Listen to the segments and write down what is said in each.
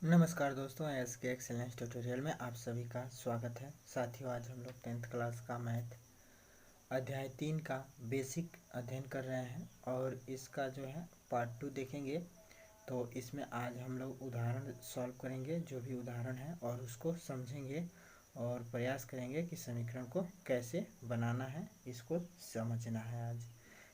नमस्कार दोस्तों, SK excellence tutorial में आप सभी का स्वागत है। साथियों, आज हम लोग 10th क्लास का मैथ अध्याय 3 का बेसिक अध्ययन कर रहे हैं और इसका जो है पार्ट 2 देखेंगे। तो इसमें आज हम लोग उदाहरण सॉल्व करेंगे, जो भी उदाहरण है, और उसको समझेंगे और प्रयास करेंगे कि समीकरण को कैसे बनाना है, इसको समझना है आज।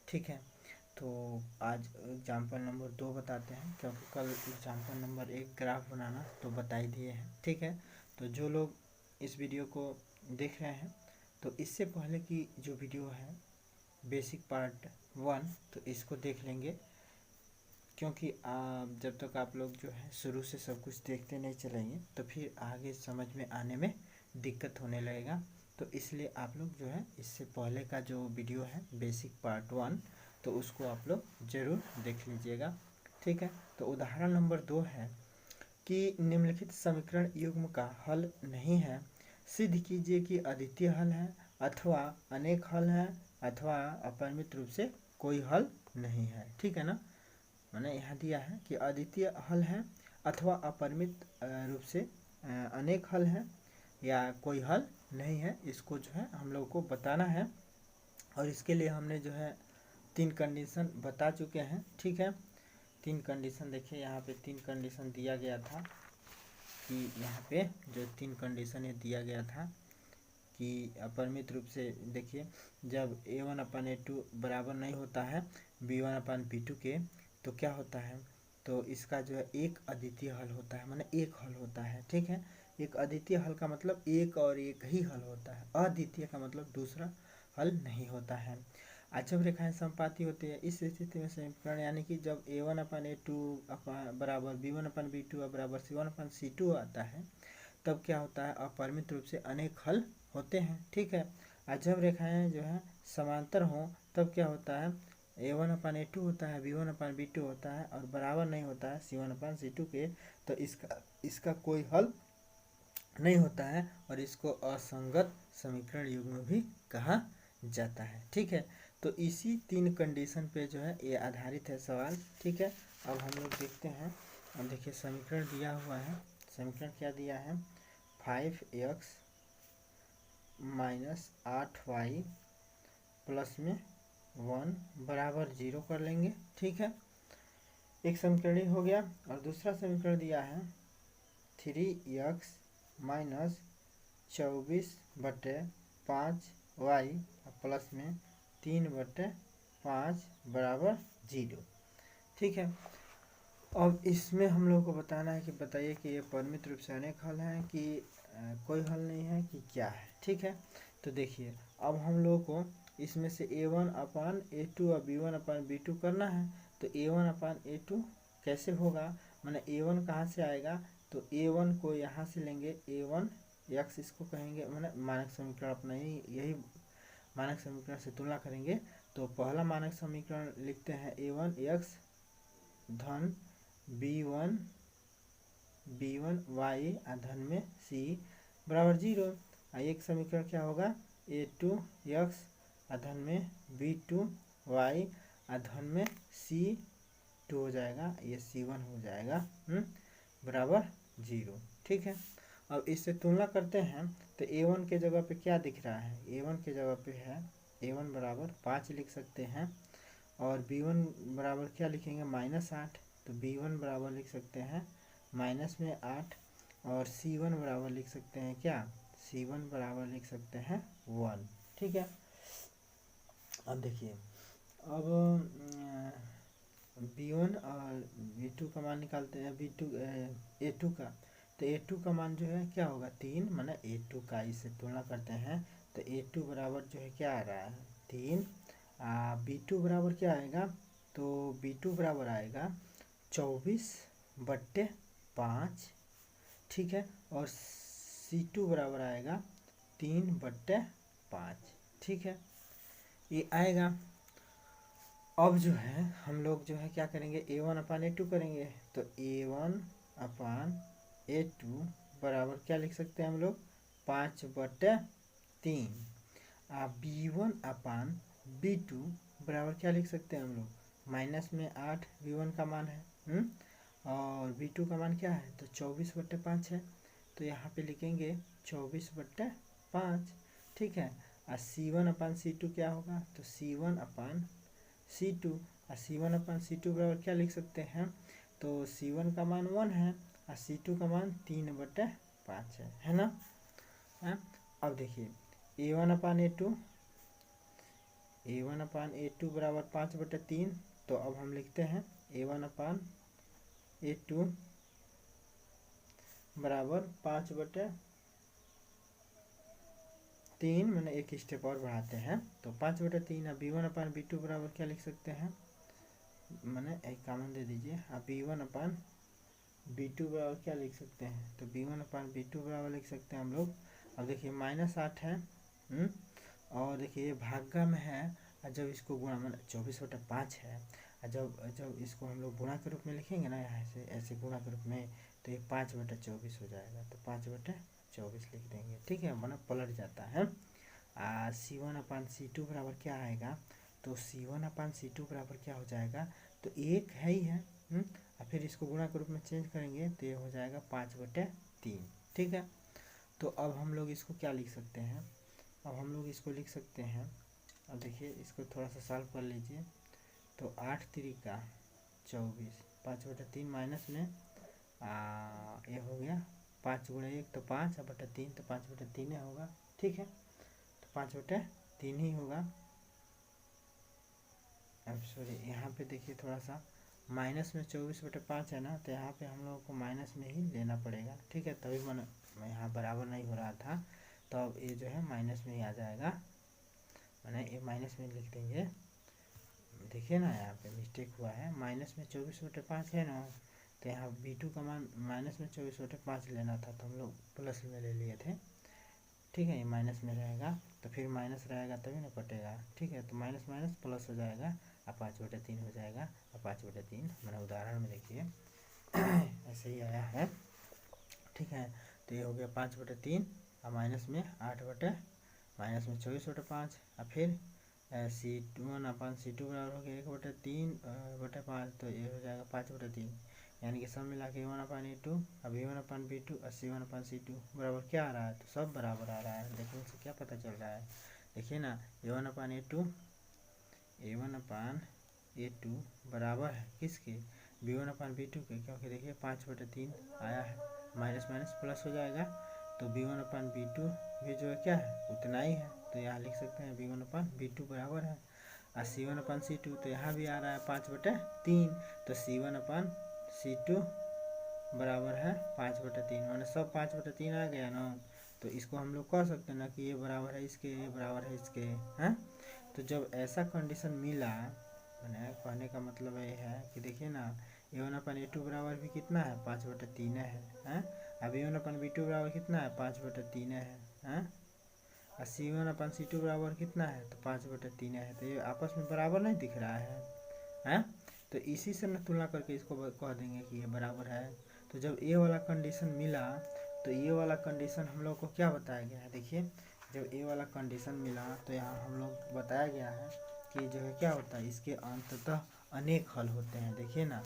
ठीक है, तो आज एग्जाम्पल नंबर 2 बताते हैं, क्योंकि कल एग्जाम्पल नंबर 1 ग्राफ बनाना तो बता ही दिए हैं। ठीक है, तो जो लोग इस वीडियो को देख रहे हैं, तो इससे पहले की जो वीडियो है बेसिक पार्ट 1, तो इसको देख लेंगे, क्योंकि जब तक आप लोग जो है शुरू से सब कुछ देखते नहीं चलेंगे तो फिर आगे समझ में आने में दिक्कत होने लगेगा। तो इसलिए आप लोग जो है इससे पहले का जो वीडियो है बेसिक पार्ट 1, तो उसको आप लोग ज़रूर देख लीजिएगा। ठीक है, तो उदाहरण नंबर 2 है कि निम्नलिखित समीकरण युग्म का हल नहीं है, सिद्ध कीजिए कि अद्वितीय हल है अथवा अनेक हल है अथवा अपरिमित रूप से कोई हल नहीं है। ठीक है ना, मैंने यहाँ दिया है कि अद्वितीय हल है अथवा अपरिमित रूप से अनेक हल है या कोई हल नहीं है, इसको जो है हम लोग को बताना है। और इसके लिए हमने जो है 3 कंडीशन बता चुके हैं। ठीक है, 3 कंडीशन देखिए, यहाँ पे 3 कंडीशन दिया गया था कि यहाँ पे जो 3 कंडीशन ये दिया गया था कि अपरिमित रूप से, देखिए जब a1/a2 बराबर नहीं होता है b1/b2 के, तो क्या होता है, तो इसका जो है एक अद्वितीय हल होता है, माने एक हल होता है। ठीक है, एक अद्वितीय हल का मतलब एक और एक ही हल होता है, अद्वितीय का मतलब दूसरा हल नहीं होता है। जब रेखाएं समपाती होती है, इस स्थिति में समीकरण यानी कि जब a1/a2 बराबर b1/b2 बराबर c1/c2 आता है, तब क्या होता है, अपरिमित रूप से अनेक हल होते हैं। ठीक है, और जब रेखाएं जो है समांतर हों, तब क्या होता है, a1/a2 होता है, b1/b2 होता है और बराबर नहीं होता है c1/c2 के, तो इसका कोई हल नहीं होता है और इसको असंगत समीकरण युग्म भी कहा जाता है। ठीक है, तो इसी 3 कंडीशन पे जो है ये आधारित है सवाल। ठीक है, अब हम लोग देखते हैं। अब देखिए समीकरण दिया हुआ है, समीकरण क्या दिया है, 5x माइनस 8y प्लस में 1 बराबर 0 कर लेंगे। ठीक है, एक समीकरण हो गया। और दूसरा समीकरण दिया है 3x माइनस 24/5y प्लस में 3/5 बराबर 0। ठीक है, अब इसमें हम लोग को बताना है कि बताइए कि ये परिमित रूप से अनेक हल हैं कि कोई हल नहीं है कि क्या है। ठीक है, तो देखिए अब हम लोग को इसमें से a1/a2 और b1/b2 करना है। तो a1/a2 कैसे होगा, माने a1 कहाँ से आएगा, तो a1 को यहाँ से लेंगे, a1 x इसको कहेंगे, माने मानक समीकरण अपना यही मानक समीकरण से तुलना करेंगे। तो पहला मानक समीकरण लिखते हैं a1 x धन b1 y धन में c बराबर 0। एक समीकरण क्या होगा, a2 x धन में b2 y धन में c2 हो जाएगा, ये c1 हो जाएगा बराबर 0। ठीक है, अब इससे तुलना करते हैं तो a1 के जगह पे क्या दिख रहा है, a1 के जगह पे है a1 बराबर 5 लिख सकते हैं और b1 बराबर क्या लिखेंगे, -8, तो b1 बराबर लिख सकते हैं माइनस में 8 और c1 बराबर लिख सकते हैं क्या, c1 बराबर लिख सकते हैं 1। ठीक है, अब देखिए अब b1 और b2 का मान निकालते हैं, a2 का, तो a2 का मान जो है क्या होगा 3, माना a2 का इससे तुलना करते हैं तो a2 बराबर जो है क्या आ रहा है 3। b2 बराबर क्या आएगा, तो b2 बराबर आएगा 24/5। ठीक है, और c2 बराबर आएगा 3/5। ठीक है, ये आएगा। अब जो है हम लोग जो है क्या करेंगे, a1/a2 करेंगे, तो a1/a2 बराबर क्या लिख सकते हैं हम लोग 5/3। b1/b2 बराबर क्या लिख सकते हैं हम लोग, माइनस में 8 b1 का मान है और V2 का मान क्या है, तो 24/5 है, तो यहाँ पे लिखेंगे 24/5, ठीक है। और C1/C2 क्या होगा, तो C1/C2, और C1/C2 बराबर क्या लिख सकते हैं, तो C1 का मान 1 है और C2 का मान 3/5 है ना। है? अब देखिए A1/A2 बराबर 5/3, तो अब हम लिखते हैं A1/A2 बराबर 5/3, मैंने एक स्टेप और बढ़ाते हैं, तो 5/3। अब B1/B2 बराबर क्या लिख सकते हैं, मैंने एक कॉमन दे दीजिए। अब B1/B2 बराबर क्या लिख सकते हैं, तो B1/B2 बराबर लिख सकते हैं हम लोग। अब देखिए -8 है, और देखिए ये भागा में है, और जब इसको गुणा मतलब 24/5 है, और जब इसको हम लोग गुणा के रूप में लिखेंगे ना, यहाँ से ऐसे गुणा के रूप में, तो ये 5/24 हो जाएगा, तो 5/24 लिख देंगे, ठीक है, मतलब पलट जाता है। C1/C2 बराबर क्या आएगा, तो C1/C2 बराबर क्या हो जाएगा, तो एक है ही है, और फिर इसको गुणा के रूप में चेंज करेंगे तो ये हो जाएगा 5/3, ठीक है। तो अब हम लोग इसको क्या लिख सकते हैं, अब हम लोग इसको लिख सकते हैं, अब देखिए इसको थोड़ा सा सॉल्व कर लीजिए, तो 8 3 24, 5/3 माइनस में ये हो गया 5 × 1 तो 5/3, तो 5/3 होगा, ठीक है, तो 5/3 ही होगा। अब सॉरी यहाँ पे देखिए थोड़ा सा माइनस में 24/5 है ना, तो यहाँ पे हम लोगों को माइनस में ही लेना पड़ेगा, ठीक है, तभी मैं यहाँ बराबर नहीं हो रहा था, तो अब ये जो है माइनस में ही आ जाएगा, मैंने ये माइनस में लिख देंगे। देखिए ना यहाँ पे मिस्टेक हुआ है, माइनस में 24/5 है ना, तो यहाँ B2 का मान माइनस में 24/5 लेना था, तो हम लोग प्लस में ले लिए थे, ठीक है, ये माइनस में रहेगा, तो फिर माइनस रहेगा तभी ना कटेगा, ठीक है, तो माइनस माइनस प्लस हो जाएगा, और 5/3 हो जाएगा, और 5/3 मैंने उदाहरण में देखिए ऐसे ही आया है, ठीक है, तो ये हो गया 5/3, और माइनस में 8 माइनस में 24/5, और फिर C1/C2 बराबर हो गया 1/3/5, तो ये हो जाएगा 5/3, यानी कि सब मिला के A1/A2, अब A1/B2 और C1/C2 बराबर क्या आ रहा है, तो सब बराबर आ रहा है। देखने से क्या पता चल रहा है, देखिए ना A1/A2 बराबर है किसके, B1/B2 के, क्योंकि देखिए 5/3 आया है, माइनस माइनस प्लस हो जाएगा, तो B1/B2 भी जो है क्या है उतना ही है, तो यहाँ लिख सकते हैं B1/B2 बराबर है, और C1/C2 तो यहाँ भी आ रहा है 5/3, तो C1/C2 बराबर है 5/3, मैंने सब 5/3 आ गया ना, तो इसको हम लोग कह सकते हैं ना कि ये बराबर है इसके, ये बराबर है इसके, हैं। तो जब ऐसा कंडीशन मिला, मैंने कहने का मतलब ये है कि देखिए ना A1/A2 बराबर भी कितना है 5/3 है, हैं, अब A1/B2 बराबर कितना है 5/3 है, हैं, और C1/C2 बराबर कितना है, तो 5/3 है, तो ये आपस में बराबर नहीं दिख रहा है, तो इसी से न तुलना करके इसको कह देंगे कि ये बराबर है। तो जब ये वाला कंडीशन मिला, तो ये वाला कंडीशन हम लोग को क्या बताया गया है, देखिए जब ये वाला कंडीशन मिला तो यहाँ हम लोग बताया गया है कि जो है क्या होता है, इसके अंततः अनेक हल होते हैं। देखिए ना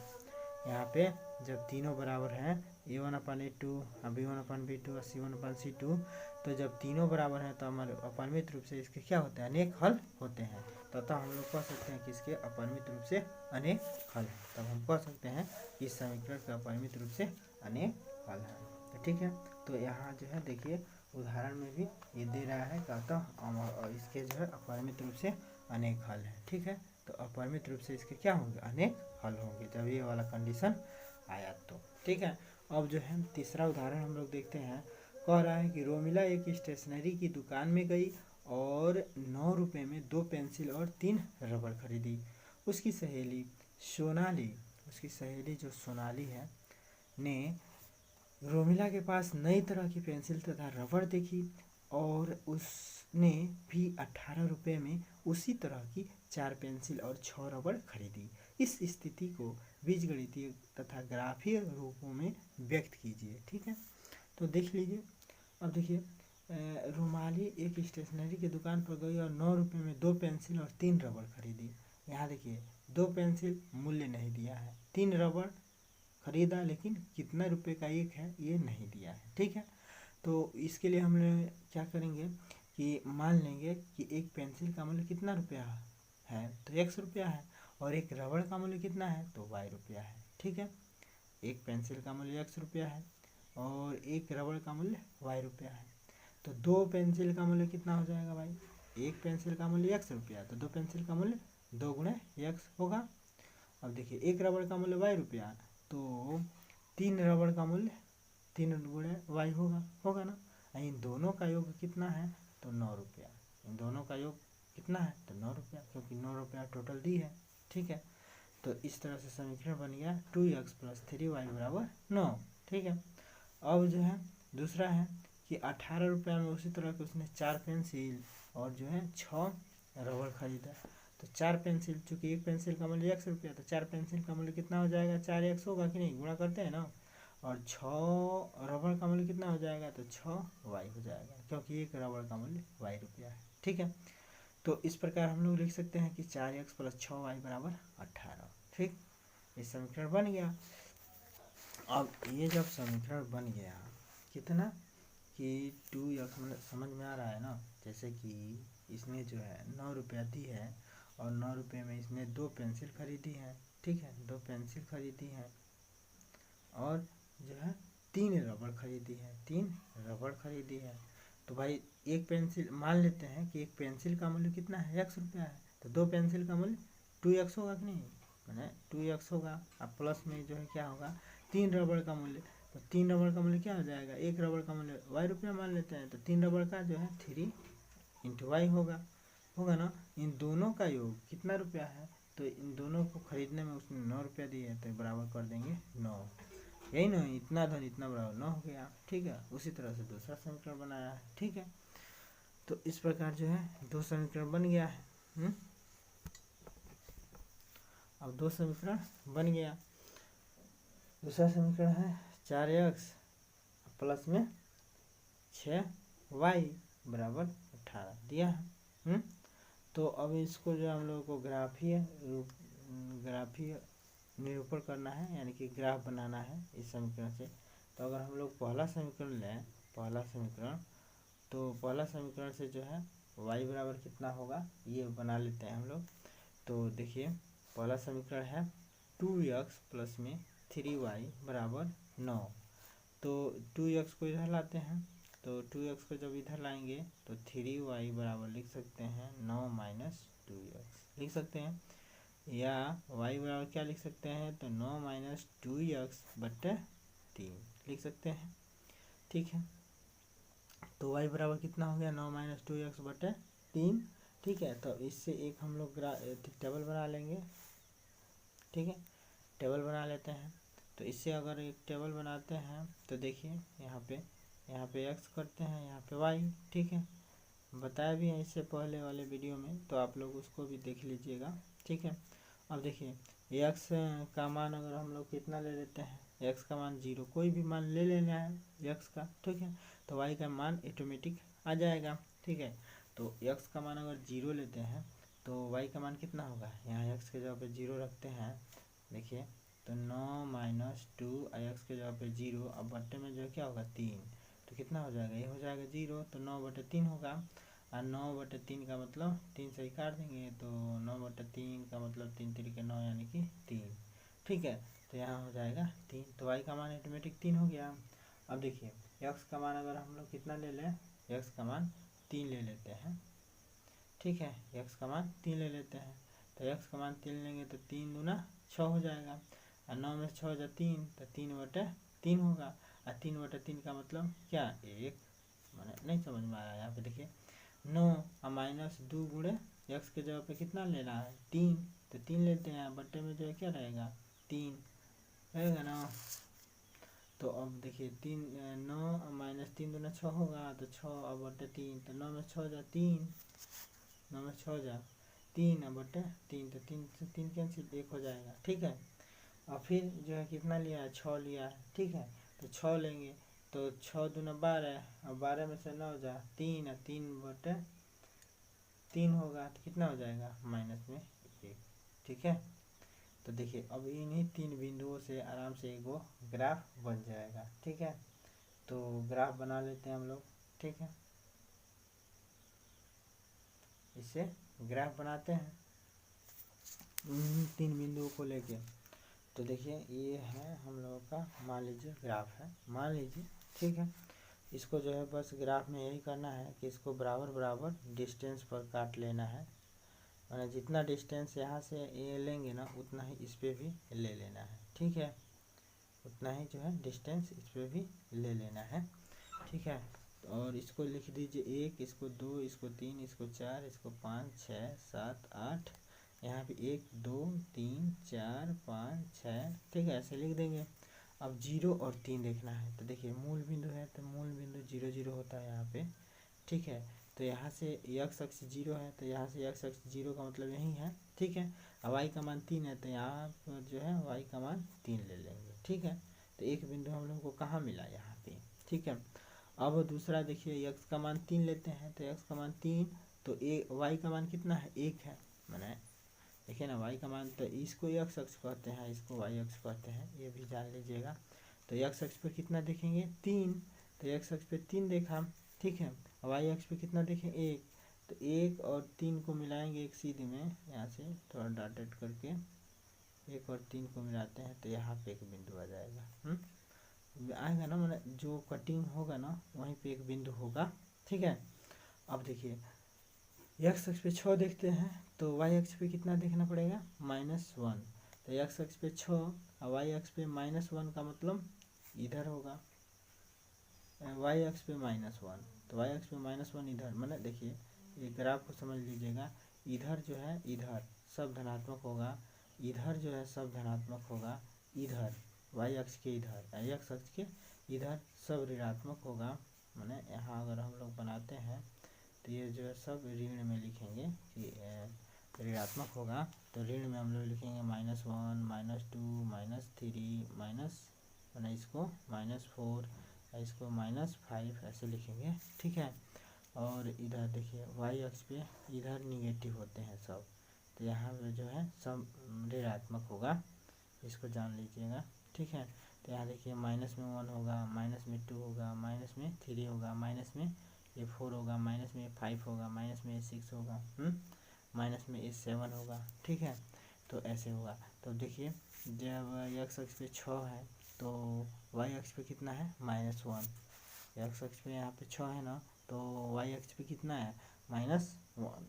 यहाँ पे जब तीनों बराबर हैं A1/A2, B1/B2 और C1/C2, तो जब तीनों बराबर हैं तो हमारे अपरिमित रूप से इसके क्या होते हैं, अनेक हल होते हैं, तथा हम लोग कह सकते हैं कि इसके अपरिमित रूप से अनेक हल हैं, तब हम कह सकते हैं कि इस समीकरण का अपरिमित रूप से अनेक हल है, तो ठीक है। तो यहाँ जो है देखिए उदाहरण में भी ये दे रहा है कि अतः इसके जो है अपरिमित रूप से अनेक हल है, ठीक है, तो अपरिमित रूप से इसके क्या होंगे, अनेक हल होंगे जब ये वाला कंडीशन आया तो, ठीक है। अब जो है तीसरा उदाहरण हम लोग देखते हैं, कह रहा है कि रोमिला एक स्टेशनरी की दुकान में गई और 9 रुपये में 2 पेंसिल और 3 रबड़ खरीदी। उसकी सहेली जो सोनाली है ने रोमिला के पास नई तरह की पेंसिल तथा रबड़ देखी और उसने भी 18 रुपये में उसी तरह की 4 पेंसिल और 6 रबड़ खरीदी। इस स्थिति को बीजगणितीय तथा ग्राफीय रूपों में व्यक्त कीजिए, ठीक है। तो देख लीजिए, अब देखिए रोमाली एक स्टेशनरी की दुकान पर गई और 9 रुपये में 2 पेंसिल और 3 रबड़ खरीदी। यहाँ देखिए 2 पेंसिल मूल्य नहीं दिया है, 3 रबड़ खरीदा, लेकिन कितना रुपए का एक है ये नहीं दिया है। ठीक है, तो इसके लिए हम लोग क्या करेंगे कि मान लेंगे कि एक पेंसिल का मूल्य कितना रुपया है, तो x रुपया है, और एक रबड़ का मूल्य कितना है, तो y रुपया है। ठीक है, एक पेंसिल का मूल्य x रुपया है और एक रबड़ का मूल्य y रुपया है, तो दो पेंसिल का मूल्य कितना हो जाएगा भाई, एक पेंसिल का मूल्य x रुपया, तो दो पेंसिल का मूल्य 2 गुणे x होगा। अब देखिए एक रबड़ का मूल्य y रुपया, तो 3 रबड़ का मूल्य 3 गुणे y होगा ना। इन दोनों का योग कितना है, तो 9 रुपया। इन दोनों का योग कितना है, तो 9 रुपया, क्योंकि 9 रुपया टोटल दी है। ठीक है, तो इस तरह से समीकरण बन गया 2x + 3y बराबर 9। ठीक है, अब जो है दूसरा है कि 18 रुपया में उसी तरह के उसने 4 पेंसिल और जो है 6 रबड़ खरीदा। तो 4 पेंसिल, चूँकि एक पेंसिल का मूल्य x रुपया, तो 4 पेंसिल का मूल्य कितना हो जाएगा, 4x होगा कि नहीं, गुणा करते हैं ना। और 6 रबड़ का मूल्य कितना हो जाएगा, तो 6y हो जाएगा, क्योंकि एक रबड़ का मूल्य y रुपया है। ठीक है, तो इस प्रकार हम लोग लिख सकते हैं कि 4x + 6y बराबर 18। ठीक, ये समीकरण बन गया। अब ये जब समीकरण बन गया कितना कि 2x, मतलब समझ में आ रहा है ना, जैसे कि इसने जो है 9 रुपया दी है और 9 रुपये में इसने 2 पेंसिल खरीदी है। ठीक है, 2 पेंसिल खरीदी है और जो है 3 रबड़ खरीदी है, 3 रबड़ खरीदी है। तो भाई एक पेंसिल, मान लेते हैं कि एक पेंसिल का मूल्य कितना है, x रुपया है, तो 2 पेंसिल का मूल्य 2x होगा कि नहीं, मैंने 2x होगा। अब प्लस में जो है क्या होगा, 3 रबड़ का मूल्य, तो 3 रबड़ का मूल्य क्या हो जाएगा, एक रबड़ का मूल्य y रुपया मान लेते हैं, तो 3 रबड़ का जो है 3 × y होगा ना। इन दोनों का योग कितना रुपया है, तो इन दोनों को खरीदने में उसने 9 रुपया दिए है, तो बराबर कर देंगे 9। यही ना, इतना धन इतना बराबर 9 हो गया। ठीक है, उसी तरह से दूसरा समीकरण बनाया है। ठीक है, तो इस प्रकार जो है 2 समीकरण बन गया है। अब 2 समीकरण बन गया। दूसरा समीकरण है 4x प्लस में 6y बराबर 18 दिया है। तो अब इसको जो हम लोगों को ग्राफीय निरूपण करना है, यानी कि ग्राफ बनाना है इस समीकरण से। तो अगर हम लोग पहला समीकरण लें, पहला समीकरण, तो पहला समीकरण से जो है y बराबर कितना होगा ये बना लेते हैं हम लोग। तो देखिए पहला समीकरण है 2x प्लस में 3y बराबर 9। तो 2x को इधर लाते हैं, तो 2x को जब इधर लाएंगे तो 3y बराबर लिख सकते हैं 9 - 2x लिख सकते हैं, या y बराबर क्या लिख सकते हैं, तो 9 - 2x बटे 3 लिख सकते हैं। ठीक है, तो y बराबर कितना हो गया, 9 - 2x बटे 3। ठीक है, तो इससे एक हम लोग टेबल बना लेंगे। ठीक है, टेबल बना लेते हैं। तो इससे अगर एक टेबल बनाते हैं तो देखिए यहाँ पे x करते हैं, यहाँ पे y। ठीक है, बताया भी है इससे पहले वाले वीडियो में, तो आप लोग उसको भी देख लीजिएगा। ठीक है, अब देखिए x का मान अगर हम लोग कितना ले लेते हैं, x का मान 0, कोई भी मान ले लेना है x का। ठीक है, तो y का मान ऑटोमेटिक आ जाएगा। ठीक है, तो x का मान अगर 0 लेते हैं तो y का मान कितना होगा, यहाँ x के जगह पे 0 रखते हैं। देखिए तो 9 - 2 x के जगह पे 0, अब बट्टे में जो है क्या होगा 3, तो कितना हो जाएगा, ये हो जाएगा 0, तो 9/3 होगा। और 9/3 का मतलब 3 से ही काट देंगे, तो 9/3 का मतलब 3 × 3 = 9 यानी कि 3। ठीक है, तो यहाँ हो जाएगा 3, तो y का मान ऑटोमेटिक 3 हो गया। अब देखिए x का मान अगर हम लोग कितना ले लें, x का मान 3 ले लेते हैं। ठीक है, x का मान 3 ले लेते हैं, तो x का मान 3 लेंगे तो 3 दूना 6 हो जाएगा, और 9 में 6 जा 3, तो 3/3 होगा। और 3/3 का मतलब क्या, 1, मैंने नहीं समझ में आया। यहाँ पे देखिए 9 और -2 गुणे x के जगह पे कितना लेना है 3, तो 3 लेते हैं, बट्टे में जो है क्या रहेगा 3 रहेगा ना। तो अब देखिए 9 - 3 दूना 6 होगा, तो 6/3, तो 9 में 6 जा 3, 9 में 6 जा 3/3, तो 3 से 3 कैंसिल, 1 हो जाएगा। ठीक है, और फिर जो है कितना लिया है, 6 लिया है। ठीक है, तो 6 लेंगे, तो 6 दूना 12, और 12 में से 9 जा 3, और 3/3 होगा, तो कितना हो जाएगा -में 1। ठीक है, तो देखिए अब इन्हीं 3 बिंदुओं से आराम से एक वो ग्राफ बन जाएगा। ठीक है, तो ग्राफ बना लेते हैं हम लोग। ठीक है, इसे ग्राफ बनाते हैं इन 3 बिंदुओं को लेके। तो देखिए ये है हम लोगों का, मान लीजिए ग्राफ है, मान लीजिए। ठीक है, इसको जो है बस ग्राफ में यही करना है कि इसको बराबर बराबर डिस्टेंस पर काट लेना है। मैंने जितना डिस्टेंस यहाँ से ये लेंगे ना उतना ही इस पर भी ले लेना है। ठीक है, उतना ही जो है डिस्टेंस इस पर भी ले लेना है। ठीक है, और इसको लिख दीजिए 1, इसको 2, इसको 3, इसको 4, इसको 5, 6, 7, 8, यहाँ पे 1, 2, 3, 4, 5, 6। ठीक है, ऐसे लिख देंगे। अब 0 और 3 देखना है। तो देखिए मूल बिंदु है तो मूल बिंदु 0 0 होता है यहाँ पे। ठीक है, तो यहाँ से x अक्ष 0 है तो यहाँ से x अक्ष 0 का मतलब यही है। ठीक है, अब y का मान 3 है तो यहाँ पर जो है y का मान 3 ले लेंगे। ठीक है, तो एक बिंदु हम लोग को कहाँ मिला, यहाँ पे। ठीक है, अब दूसरा देखिए x का मान 3 लेते हैं तो x का मान 3, तो y का मान कितना है, 1 है। मैंने देखिए ना y का मान, तो इसको x अक्ष कहते हैं, इसको y अक्ष कहते हैं, ये भी जान लीजिएगा। तो x अक्ष पे कितना देखेंगे, 3, तो x अक्ष पे 3 देखा। ठीक है, y अक्ष पे कितना देखें, 1, तो 1 और 3 को मिलाएंगे एक सीधे में, यहाँ से थोड़ा डॉटेड करके 1 और 3 को मिलाते हैं तो यहाँ पे एक बिंदु आ जाएगा। आएगा ना, मतलब जो कटिंग होगा ना वहीं पे एक बिंदु होगा। ठीक है, अब देखिए x अक्ष पे 6 देखते हैं तो y अक्ष पे कितना देखना पड़ेगा, -1। तो x अक्ष पे 6 और y अक्ष पे -1 का मतलब इधर होगा, y अक्ष पे -1, तो y अक्ष पे -1 इधर। मतलब देखिए ये ग्राफ को समझ लीजिएगा, इधर जो है इधर सब धनात्मक होगा, इधर जो है सब धनात्मक होगा, इधर y अक्ष के इधर x अक्ष के इधर सब ऋणात्मक होगा। माने यहाँ अगर हम लोग बनाते हैं तो ये जो है सब ऋण में लिखेंगे कि ऋणात्मक होगा, तो ऋण में हम लोग लिखेंगे -1, -2, -3, मैंने इसको -4, इसको -5 ऐसे लिखेंगे। ठीक है, और इधर देखिए y अक्ष पे इधर निगेटिव होते हैं सब, तो यहाँ पे जो है सब ऋणात्मक होगा, इसको जान लीजिएगा। ठीक है, तो यहाँ देखिए माइनस में 1 होगा, माइनस में 2 होगा, माइनस में 3 होगा, माइनस में ये 4 होगा, माइनस में 5 होगा, माइनस में 6 होगा, माइनस में 7 होगा। ठीक है, तो ऐसे होगा। तो देखिए जब x अक्ष पे 6 है तो y अक्ष पे कितना है, -1। x अक्ष पे यहाँ पे 6 है ना, तो y अक्ष पे कितना है, -1।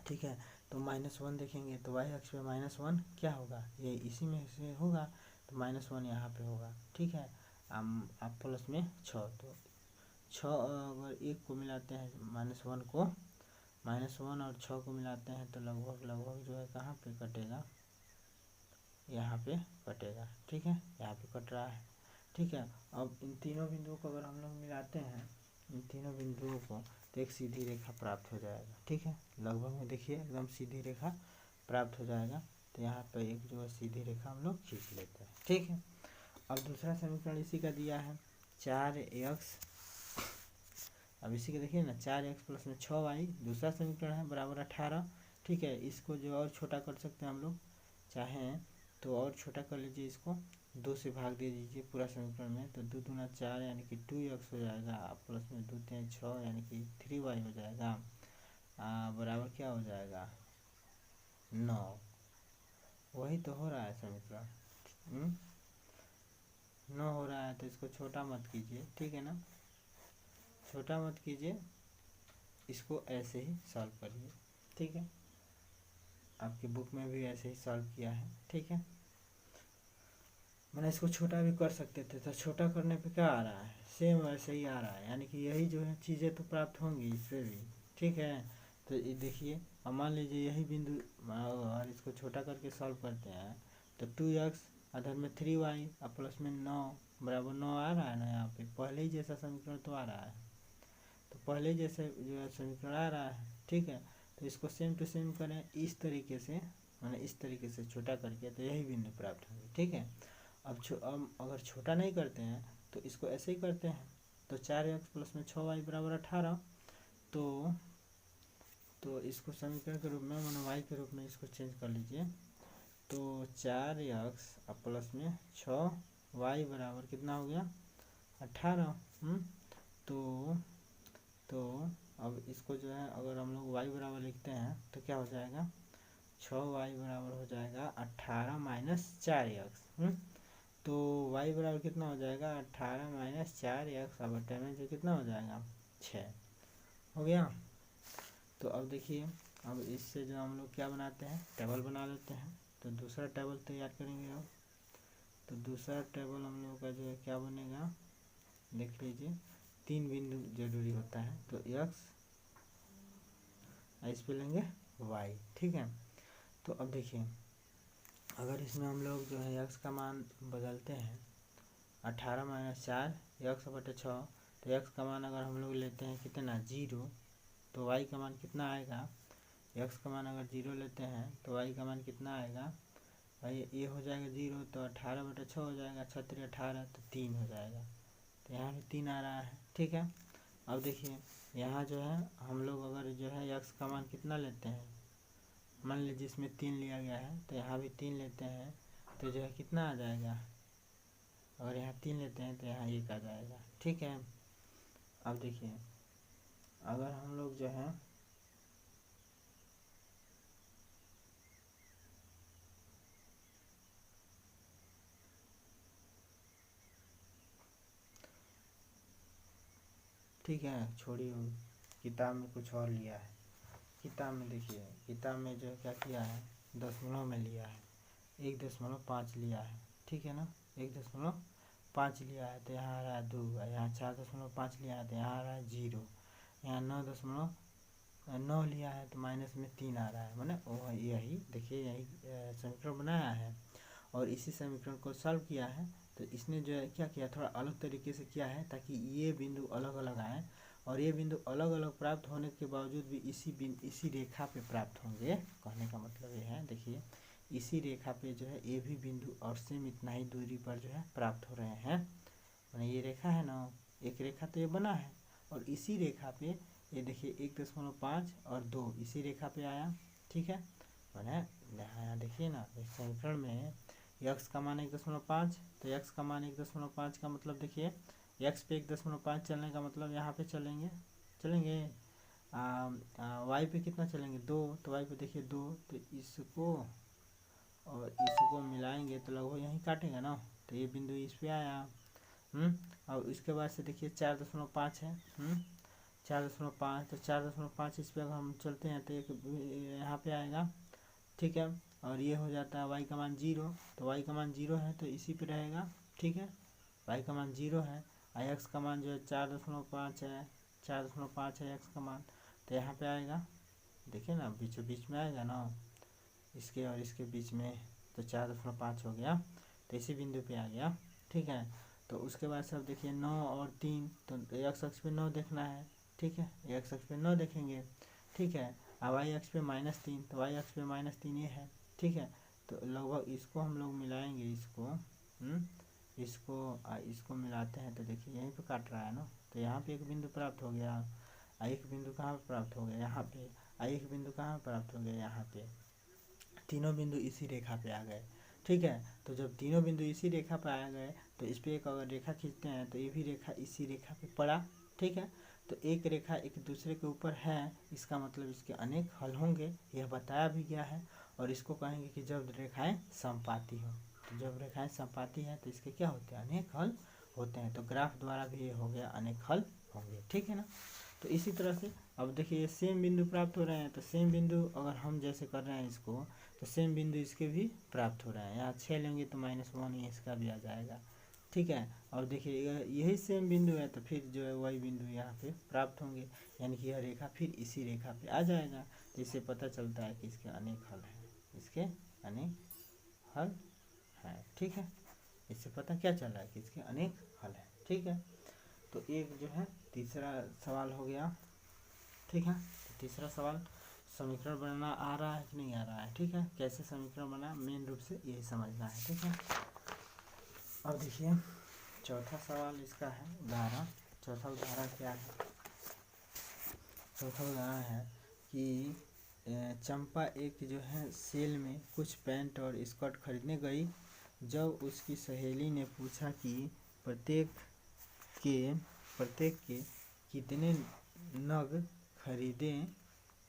ठीक है, तो -1 देखेंगे तो y अक्ष पे -1 क्या होगा, ये इसी में से होगा, तो -1 यहाँ पे होगा। ठीक है, आप प्लस में 6, तो 6 अगर 1 को मिलाते हैं -1 को, -1 और 6 को मिलाते हैं तो लगभग जो है कहाँ पे कटेगा, यहाँ पे कटेगा। ठीक है, यहाँ पे कट रहा है। ठीक है, अब इन तीनों बिंदुओं को अगर हम लोग मिलाते हैं, इन तीनों बिंदुओं को, तो एक सीधी रेखा प्राप्त हो जाएगा। ठीक है, लगभग में देखिए एकदम सीधी रेखा प्राप्त हो जाएगा। तो यहाँ पर एक जो है सीधी रेखा हम लोग खींच लेते हैं। ठीक है, अब दूसरा समीकरण इसी का दिया है 4x, अब इसी का देखिए ना 4x प्लस में 6y, दूसरा समीकरण है बराबर 18। ठीक है, इसको जो और छोटा कर सकते हैं हम लोग, चाहें तो और छोटा कर लीजिए, इसको 2 से भाग दे दीजिए पूरा समीकरण में, तो 2 दूना 4 यानी कि 2x हो जाएगा, प्लस में 2 3 6 यानी कि 3y हो जाएगा, बराबर क्या हो जाएगा, 9। वही तो हो रहा है समीकरण, 9 हो रहा है, तो इसको छोटा मत कीजिए। ठीक है ना, छोटा मत कीजिए, इसको ऐसे ही सॉल्व करिए। ठीक है, आपकी बुक में भी ऐसे ही सॉल्व किया है। ठीक है, मैंने इसको छोटा भी कर सकते थे, तो छोटा करने पे क्या आ रहा है, सेम वैसे ही आ रहा है, यानी कि यही जो है चीज़ें तो प्राप्त होंगी इससे भी। ठीक है, तो ये देखिए अब मान लीजिए यही बिंदु और इसको छोटा करके सॉल्व करते हैं, तो 2x अधर में 3y और प्लस में 9 बराबर 9 आ रहा है ना, यहाँ पे पहले ही जैसा समीकरण तो आ रहा है, तो पहले जैसे जो है समीकरण आ रहा है। ठीक है, तो इसको सेम टू सेम करें इस तरीके से, मैंने इस तरीके से छोटा करके, तो यही बिंदु प्राप्त होंगे। ठीक है, अब अगर छोटा नहीं करते हैं तो इसको ऐसे ही करते हैं, तो 4x प्लस में 6y बराबर 18, तो इसको समीकरण के रूप में, मैंने y के रूप में इसको चेंज कर लीजिए, तो 4x और प्लस में 6y बराबर कितना हो गया 18। तो अब इसको जो है अगर हम लोग y बराबर लिखते हैं तो क्या हो जाएगा 6y बराबर हो जाएगा 18 माइनस 4x। तो y बराबर कितना हो जाएगा 18 माइनस 4x और बटे में जो कितना हो जाएगा 6 हो गया। तो अब देखिए अब इससे जो हम लोग क्या बनाते हैं टेबल बना लेते हैं। तो दूसरा टेबल तैयार करेंगे अब। तो दूसरा टेबल हम लोग का जो है क्या बनेगा देख लीजिए 3 बिंदु जरूरी होता है। तो x इस पे लेंगे y, ठीक है। तो अब देखिए अगर इसमें हम लोग जो है x का मान बदलते हैं 18 माइनस 4 x बटे 6, तो x का मान अगर हम लोग लेते हैं कितना 0, तो y का मान कितना आएगा x का मान अगर 0 लेते हैं तो y का मान कितना आएगा भाई ये हो जाएगा 0, तो 18 बटे 6 हो जाएगा 6 3 18, तो 3 हो जाएगा। तो यहाँ भी 3 आ रहा है, ठीक है। अब देखिए यहाँ जो है हम लोग अगर जो है x का मान कितना लेते हैं मान लीजिए इसमें 3 लिया गया है तो यहाँ भी 3 लेते हैं तो जो है कितना आ जाएगा अगर यहाँ 3 लेते हैं तो यहाँ 1 आ जाएगा, ठीक है। अब देखिए अगर हम लोग जो है ठीक है छोड़िए किताब में कुछ और लिया है। किताब में देखिए किताब में जो क्या किया है दशमलव में लिया है 1.5 लिया है, ठीक है ना 1.5 लिया है तो यहाँ आ रहा है 2, यहाँ 4.5 लिया है तो यहाँ आ रहा है 0, यहाँ 9.9 लिया है तो माइनस में 3 आ रहा है। मैंने वो यही देखिए यही समीकरण बनाया है और इसी समीकरण को सॉल्व किया है। तो इसने जो है क्या किया थोड़ा अलग तरीके से किया है ताकि ये बिंदु अलग अलग आए और ये बिंदु अलग अलग प्राप्त होने के बावजूद भी इसी रेखा पे प्राप्त होंगे। कहने का मतलब ये है देखिए इसी रेखा पे जो है ये भी बिंदु और सेम इतना ही दूरी पर जो है प्राप्त हो रहे हैं। मैंने ये रेखा है ना एक रेखा तो ये बना है और इसी रेखा पे ये देखिए 1.5 और 2 इसी रेखा पे आया, ठीक है। मैंने यहाँ देखिए ना इस समीकरण में x का मान 1.5 तो x का मान 1.5 का मतलब देखिए x पे 1.5 चलने का मतलब यहाँ पे चलेंगे y पे कितना चलेंगे 2, तो y पे देखिए 2, तो इसको और इसको मिलाएंगे तो लगभग यहीं काटेगा ना, तो ये बिंदु इस पे आया। और इसके बाद से देखिए 4.5 है 4.5, तो 4.5 इस पे अगर हम चलते हैं तो एक यहाँ पे आएगा, ठीक है। और ये हो जाता है y का मान 0, तो y का मान 0 है तो इसी पे रहेगा, ठीक है। y का मान 0 है और x का मान जो है 4.5 है 4.5 है x का मान, तो यहाँ पे आएगा देखिए ना बीचों बीच में आएगा ना इसके और इसके बीच में, तो 4.5 हो गया तो इसी बिंदु पे आ गया, ठीक है। तो उसके बाद सब देखिए 9 और 3, तो x अक्ष पे 9 देखना है, ठीक है x अक्ष पे 9 देखेंगे, ठीक है। अब y अक्ष पे -3, तो y अक्ष पे -3 ये है, ठीक है। तो लगभग इसको हम लोग मिलाएंगे इसको मिलाते हैं तो देखिए यहीं पे काट रहा है ना, तो यहाँ पे एक बिंदु प्राप्त हो गया। एक बिंदु कहाँ पे प्राप्त हो गया यहाँ पे, एक बिंदु कहाँ प्राप्त हो गया यहाँ पे, तीनों बिंदु इसी रेखा पे आ गए, ठीक है। तो जब तीनों बिंदु इसी रेखा पे आ गए तो इस पे एक अगर रेखा खींचते हैं तो ये भी रेखा इसी रेखा पे पड़ा, ठीक है। तो एक रेखा एक दूसरे के ऊपर है इसका मतलब इसके अनेक हल होंगे, यह बताया भी गया है। और इसको कहेंगे कि जब रेखाएं समपाती हो, तो जब रेखाएं समपाती हैं तो इसके क्या होते हैं अनेक हल होते हैं। तो ग्राफ द्वारा भी ये हो गया अनेक हल होंगे, ठीक है ना। तो इसी तरह से अब देखिए सेम बिंदु प्राप्त हो रहे हैं, तो सेम बिंदु अगर हम जैसे कर रहे हैं इसको तो सेम बिंदु इसके भी प्राप्त हो रहे हैं। यहाँ 6 लेंगे तो -1 ही इसका भी आ जाएगा, ठीक है। और देखिए यही सेम बिंदु है तो फिर जो है वही बिंदु यहाँ पे प्राप्त होंगे, यानी कि यह रेखा फिर इसी रेखा पे आ जाएगा। तो इससे पता चलता है कि इसके अनेक हल हैं, इसके अनेक हल हैं, ठीक है। इससे पता क्या चल रहा है कि इसके अनेक हल हैं, ठीक है। तो एक जो है तीसरा सवाल हो गया, ठीक है। तो तीसरा सवाल समीकरण बनाना आ रहा है कि नहीं आ रहा है, ठीक है। कैसे समीकरण बना मेन रूप से यही समझना है, ठीक है। अब देखिए चौथा सवाल इसका है उदाहरण। चौथा उदाहरण क्या है, चौथा उदाहरण है कि चंपा एक जो है सेल में कुछ पैंट और स्कर्ट खरीदने गई। जब उसकी सहेली ने पूछा कि प्रत्येक के कितने नग खरीदें,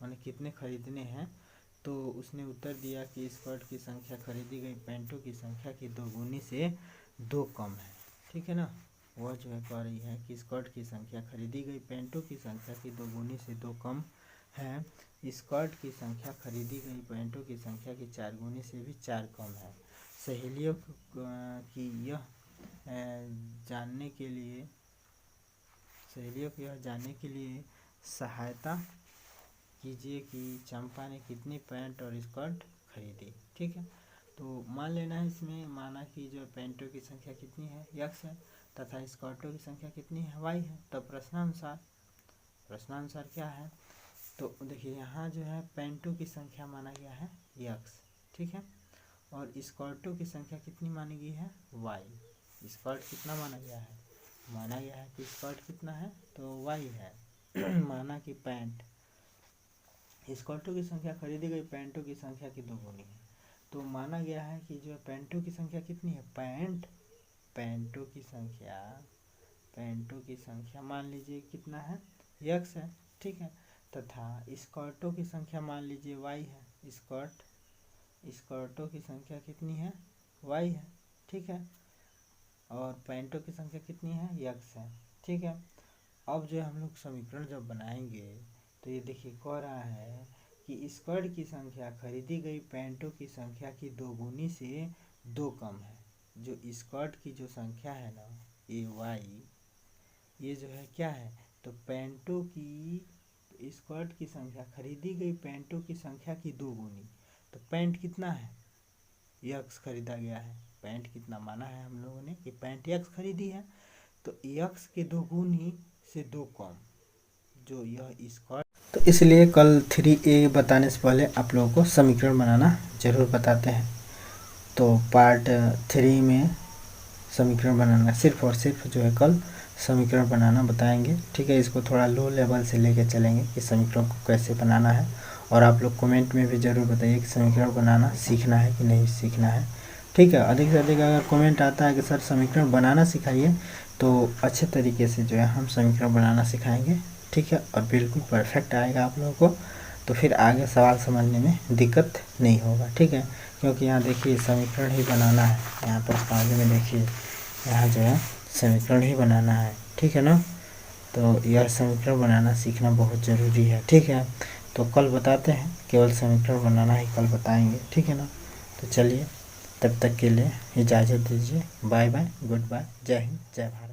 माने कितने खरीदने हैं, तो उसने उत्तर दिया कि स्कर्ट की संख्या खरीदी गई पैंटों की संख्या की दोगुनी से 2 कम है। ठीक है ना, वह जो है कह रही है कि स्कर्ट की संख्या खरीदी गई पैंटों की संख्या की दोगुनी से 2 कम है। स्कर्ट की संख्या खरीदी गई पैंटों की संख्या की 4 गुनी से भी 4 कम है। सहेलियों की यह जानने के लिए सहायता कीजिए कि चंपा ने कितनी पैंट और स्कर्ट खरीदी। ठीक है, तो मान लेना है इसमें, माना कि जो पैंटों की संख्या कितनी है, x है, तथा स्कर्टों की संख्या कितनी है, y है। तो प्रश्नानुसार क्या है, तो देखिए यहाँ जो है पैंटों की संख्या माना गया है x, ठीक है, और स्कर्टों की संख्या कितनी मानी गई है, y। स्कर्ट कितना माना गया है कि स्कर्ट कितना है, तो y है। माना कि पैंट, स्कर्टों की संख्या खरीदी गई पैंटों की संख्या की दोगुनी है, तो माना गया है कि जो पैंटों की संख्या कितनी है, पैंटों की संख्या मान लीजिए कितना है, x है। ठीक है, तथा स्कर्टों की संख्या मान लीजिए y है। स्कर्टों की संख्या कितनी है, y है। ठीक है, और पैंटों की संख्या कितनी है, x है। ठीक है, अब जो हम लोग समीकरण जब बनाएंगे तो ये देखिए कह रहा है कि स्कर्ट की संख्या खरीदी गई पैंटों की संख्या की दोगुनी से 2 कम है। जो स्कर्ट की जो संख्या है ना, ये y, ये जो है क्या है, तो पैंटों की, स्कर्ट की संख्या खरीदी गई पैंटों की संख्या की दोगुनी, तो पैंट कितना है, x खरीदा गया है। पैंट कितना माना है हम लोगों ने कि पैंट x खरीदी है, तो x के दोगुनी से 2 कम जो यह स्कर्ट। तो इसलिए कल 3A बताने से पहले आप लोगों को समीकरण बनाना जरूर बताते हैं। तो पार्ट 3 में समीकरण बनाना सिर्फ और सिर्फ जो है कल समीकरण बनाना बताएंगे। ठीक है, इसको थोड़ा लो लेवल से लेके चलेंगे कि समीकरण को कैसे बनाना है, और आप लोग कमेंट में भी ज़रूर बताइए कि समीकरण बनाना सीखना है कि नहीं सीखना है। ठीक है, अधिक से अधिक अगर कमेंट आता है कि सर समीकरण बनाना सिखाइए, तो अच्छे तरीके से जो है हम समीकरण बनाना सिखाएंगे। ठीक है, और बिल्कुल परफेक्ट आएगा आप लोगों को, तो फिर आगे सवाल समझने में दिक्कत नहीं होगा। ठीक है, क्योंकि यहाँ देखिए समीकरण ही बनाना है, यहाँ पर पानी में देखिए यहाँ जो है समीकरण ही बनाना है। ठीक है ना, तो यह समीकरण बनाना सीखना बहुत ज़रूरी है। ठीक है, तो कल बताते हैं, केवल समीकरण बनाना ही कल बताएंगे। ठीक है ना, तो चलिए तब तक के लिए इजाज़त दीजिए। बाय बाय, गुड बाय, जय हिंद, जय भारत।